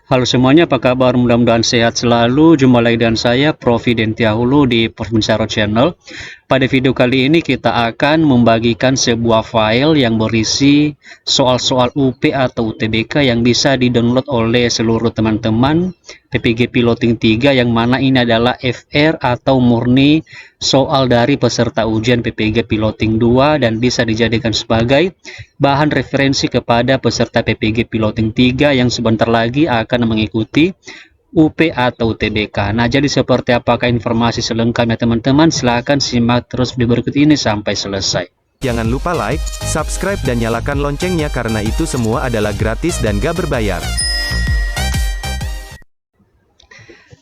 Halo semuanya, apa kabar? Mudah-mudahan sehat selalu. Jumpa lagi dengan saya, Prof. Dentiahulu di Persmencaro Channel. Pada video kali ini kita akan membagikan sebuah file yang berisi soal-soal UP atau UTBK yang bisa di-download oleh seluruh teman-teman PPG Piloting 3, yang mana ini adalah FR atau murni soal dari peserta ujian PPG Piloting 2 dan bisa dijadikan sebagai bahan referensi kepada peserta PPG Piloting 3 yang sebentar lagi akan mengikuti UP atau UTBK. Nah, jadi seperti apakah informasi selengkapnya teman-teman? Silahkan simak terus video berikut ini sampai selesai. Jangan lupa like, subscribe dan nyalakan loncengnya karena itu semua adalah gratis dan gak berbayar.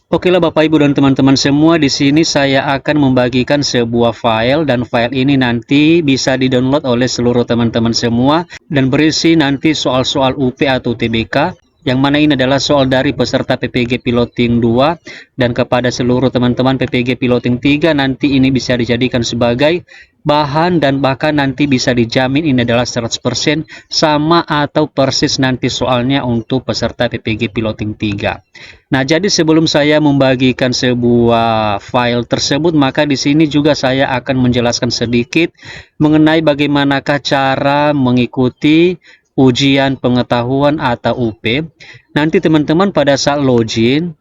Oke lah Bapak Ibu dan teman-teman semua, di sini saya akan membagikan sebuah file dan file ini nanti bisa di-download oleh seluruh teman-teman semua dan berisi nanti soal-soal UP atau UTBK, yang mana ini adalah soal dari peserta PPG Piloting 2, dan kepada seluruh teman-teman PPG Piloting 3 nanti ini bisa dijadikan sebagai bahan dan bahkan nanti bisa dijamin ini adalah 100% sama atau persis nanti soalnya untuk peserta PPG Piloting 3. Nah, jadi sebelum saya membagikan sebuah file tersebut, maka di sini juga saya akan menjelaskan sedikit mengenai bagaimanakah cara mengikuti ujian pengetahuan atau UP. Nanti teman-teman pada saat login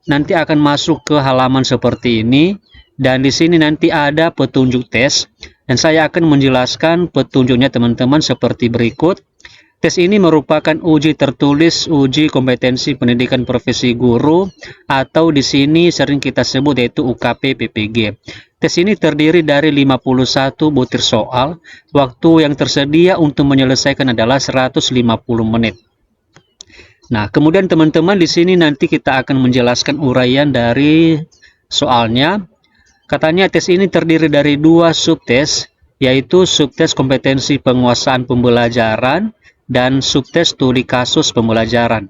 nanti akan masuk ke halaman seperti ini, dan di sini nanti ada petunjuk tes dan saya akan menjelaskan petunjuknya teman-teman seperti berikut. Tes ini merupakan uji tertulis uji kompetensi pendidikan profesi guru atau di sini sering kita sebut yaitu UKP PPG. Tes ini terdiri dari 51 butir soal. Waktu yang tersedia untuk menyelesaikan adalah 150 menit. Nah, kemudian teman-teman di sini nanti kita akan menjelaskan uraian dari soalnya. Katanya tes ini terdiri dari 2 subtes, yaitu subtes kompetensi penguasaan pembelajaran dan subtes studi kasus pembelajaran.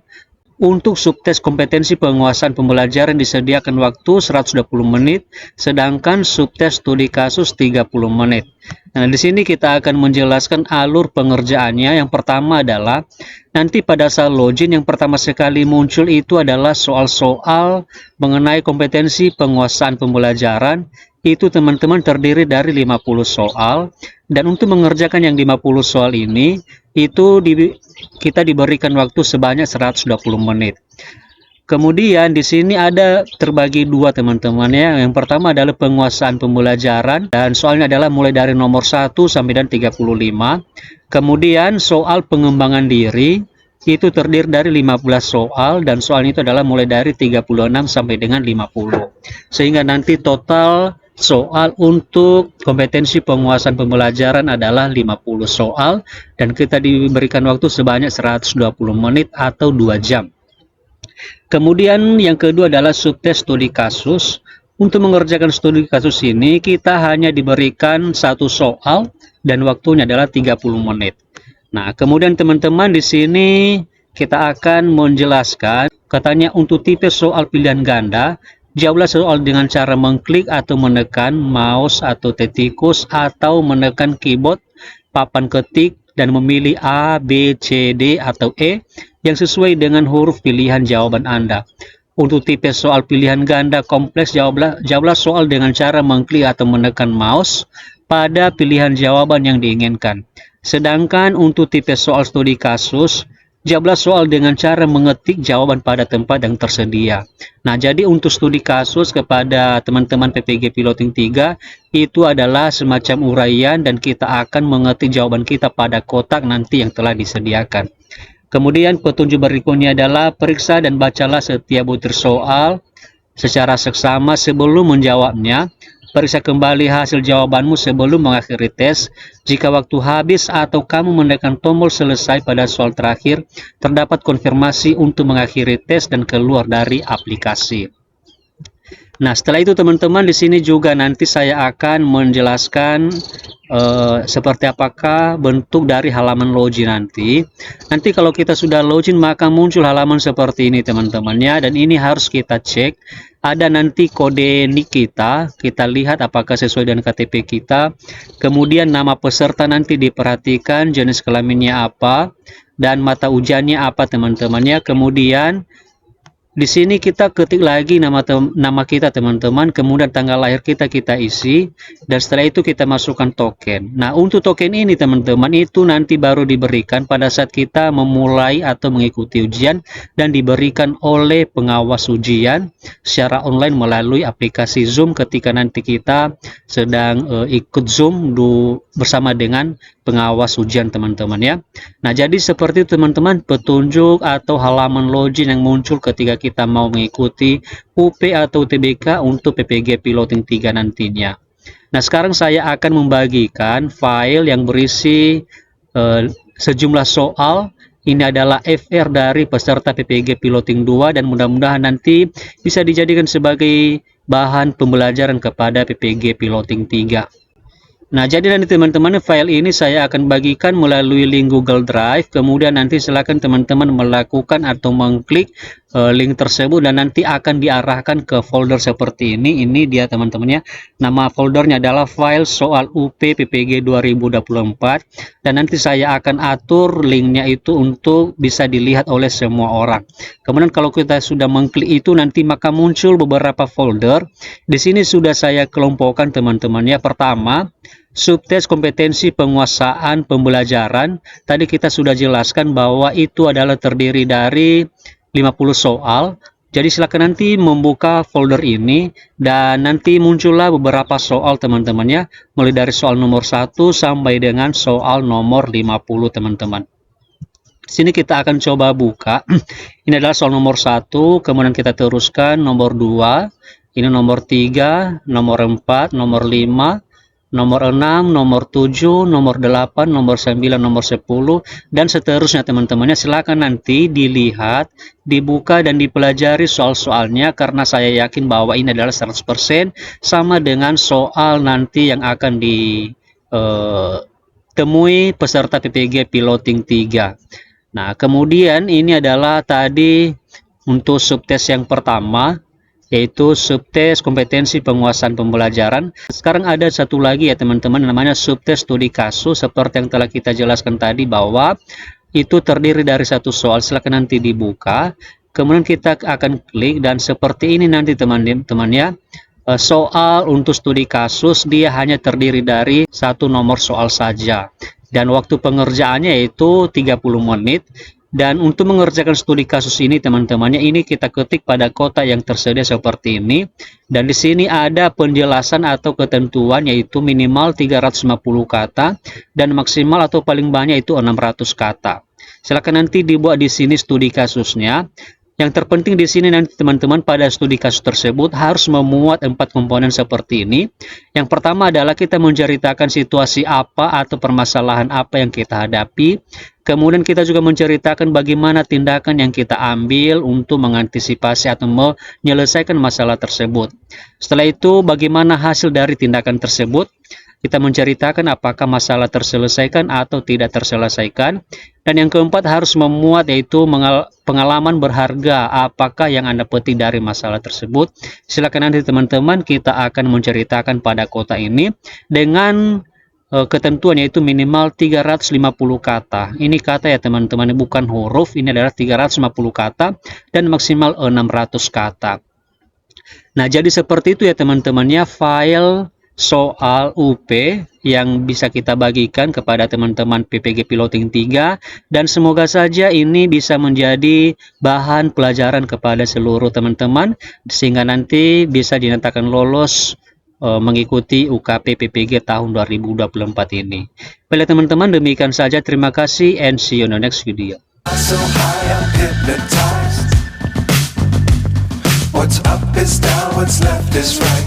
Untuk subtes kompetensi penguasaan pembelajaran disediakan waktu 120 menit, sedangkan subtes studi kasus 30 menit. Nah, di sini kita akan menjelaskan alur pengerjaannya. Yang pertama adalah nanti pada saat login yang pertama sekali muncul itu adalah soal-soal mengenai kompetensi penguasaan pembelajaran. Itu teman-teman terdiri dari 50 soal, dan untuk mengerjakan yang 50 soal ini itu kita diberikan waktu sebanyak 120 menit. Kemudian di sini ada terbagi dua teman-teman ya. Yang pertama adalah penguasaan pembelajaran dan soalnya adalah mulai dari nomor 1 sampai dan 35. Kemudian soal pengembangan diri itu terdiri dari 15 soal dan soalnya itu adalah mulai dari 36 sampai dengan 50. Sehingga nanti total soal untuk kompetensi penguasaan pembelajaran adalah 50 soal dan kita diberikan waktu sebanyak 120 menit atau 2 jam. Kemudian yang kedua adalah subtes studi kasus. Untuk mengerjakan studi kasus ini kita hanya diberikan 1 soal dan waktunya adalah 30 menit. Nah, kemudian teman-teman di sini kita akan menjelaskan, katanya untuk tipe soal pilihan ganda, jawablah soal dengan cara mengklik atau menekan mouse atau tikus atau menekan keyboard papan ketik dan memilih A, B, C, D atau E yang sesuai dengan huruf pilihan jawaban Anda. Untuk tipe soal pilihan ganda kompleks, jawablah soal dengan cara mengklik atau menekan mouse pada pilihan jawaban yang diinginkan. Sedangkan untuk tipe soal studi kasus, jawablah soal dengan cara mengetik jawaban pada tempat yang tersedia. Nah, jadi untuk studi kasus kepada teman-teman PPG Piloting 3 itu adalah semacam uraian dan kita akan mengetik jawaban kita pada kotak nanti yang telah disediakan. Kemudian petunjuk berikutnya adalah periksa dan bacalah setiap butir soal secara seksama sebelum menjawabnya. Periksa kembali hasil jawabanmu sebelum mengakhiri tes. Jika waktu habis atau kamu menekan tombol selesai pada soal terakhir, terdapat konfirmasi untuk mengakhiri tes dan keluar dari aplikasi. Nah, setelah itu teman-teman di sini juga nanti saya akan menjelaskan seperti apakah bentuk dari halaman login nanti. Nanti kalau kita sudah login maka muncul halaman seperti ini teman-teman ya, dan ini harus kita cek. Ada nanti kode NIK kita lihat apakah sesuai dengan KTP kita. Kemudian nama peserta nanti diperhatikan, jenis kelaminnya apa dan mata ujiannya apa teman-teman ya. Kemudian Di sini kita ketik lagi nama kita teman-teman, kemudian tanggal lahir kita isi, dan setelah itu kita masukkan token. Nah, untuk token ini teman-teman itu nanti baru diberikan pada saat kita memulai atau mengikuti ujian dan diberikan oleh pengawas ujian secara online melalui aplikasi Zoom ketika nanti kita sedang ikut Zoom bersama dengan pengawas ujian teman-teman ya. Nah, jadi seperti itu teman-teman petunjuk atau halaman login yang muncul ketika kita mau mengikuti UP atau UTBK untuk PPG Piloting 3 nantinya. Nah, sekarang saya akan membagikan file yang berisi sejumlah soal. Ini adalah FR dari peserta PPG Piloting 2 dan mudah-mudahan nanti bisa dijadikan sebagai bahan pembelajaran kepada PPG Piloting 3. Nah, jadi nanti teman-teman file ini saya akan bagikan melalui link Google Drive, kemudian nanti silakan teman-teman melakukan atau mengklik link tersebut dan nanti akan diarahkan ke folder seperti ini. Ini dia teman-teman ya. Nama foldernya adalah file soal UP PPG 2024 dan nanti saya akan atur linknya itu untuk bisa dilihat oleh semua orang. Kemudian kalau kita sudah mengklik itu nanti maka muncul beberapa folder. Di sini sudah saya kelompokkan teman-teman ya. Pertama, subtes kompetensi penguasaan pembelajaran. Tadi kita sudah jelaskan bahwa itu adalah terdiri dari 50 soal. Jadi silakan nanti membuka folder ini dan nanti muncullah beberapa soal teman-teman ya. Mulai dari soal nomor 1 sampai dengan soal nomor 50 teman-teman. Sini kita akan coba buka. Ini adalah soal nomor 1, kemudian kita teruskan nomor 2, ini nomor 3, nomor 4, nomor 5, nomor 6, nomor 7, nomor 8, nomor 9, nomor 10, dan seterusnya teman-temannya. Silakan nanti dilihat, dibuka dan dipelajari soal-soalnya karena saya yakin bahwa ini adalah 100% sama dengan soal nanti yang akan ditemui peserta PPG Piloting 3. Nah, kemudian ini adalah tadi untuk subtes yang pertama, yaitu subtes kompetensi penguasaan pembelajaran. Sekarang ada satu lagi ya teman-teman, namanya subtes studi kasus, seperti yang telah kita jelaskan tadi bahwa itu terdiri dari satu soal. Silakan nanti dibuka, kemudian kita akan klik dan seperti ini nanti teman-teman ya. Soal untuk studi kasus dia hanya terdiri dari satu nomor soal saja dan waktu pengerjaannya itu 30 menit. Dan untuk mengerjakan studi kasus ini teman-temannya, ini kita ketik pada kotak yang tersedia seperti ini. Dan di sini ada penjelasan atau ketentuan yaitu minimal 350 kata dan maksimal atau paling banyak itu 600 kata. Silakan nanti dibuat di sini studi kasusnya. Yang terpenting di sini nanti teman-teman pada studi kasus tersebut harus memuat 4 komponen seperti ini. Yang pertama adalah kita menceritakan situasi apa atau permasalahan apa yang kita hadapi. Kemudian kita juga menceritakan bagaimana tindakan yang kita ambil untuk mengantisipasi atau menyelesaikan masalah tersebut. Setelah itu bagaimana hasil dari tindakan tersebut. Kita menceritakan apakah masalah terselesaikan atau tidak terselesaikan. Dan yang keempat harus memuat yaitu pengalaman berharga apakah yang Anda petik dari masalah tersebut. Silakan nanti teman-teman kita akan menceritakan pada kotak ini dengan ketentuan yaitu minimal 350 kata. Ini kata ya teman-teman, bukan huruf. Ini adalah 350 kata dan maksimal 600 kata. Nah, jadi seperti itu ya teman-temannya file soal UP yang bisa kita bagikan kepada teman-teman PPG Piloting 3 dan semoga saja ini bisa menjadi bahan pelajaran kepada seluruh teman-teman sehingga nanti bisa dinyatakan lolos mengikuti UKP PPG tahun 2024 ini. Baiklah teman-teman, demikian saja, terima kasih and see you on the next video. So high, I'm hypnotized. What's up is down, what's left is right.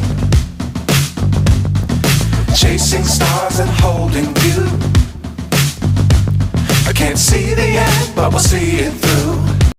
Chasing stars and holding you. I can't see the end, but we'll see it through.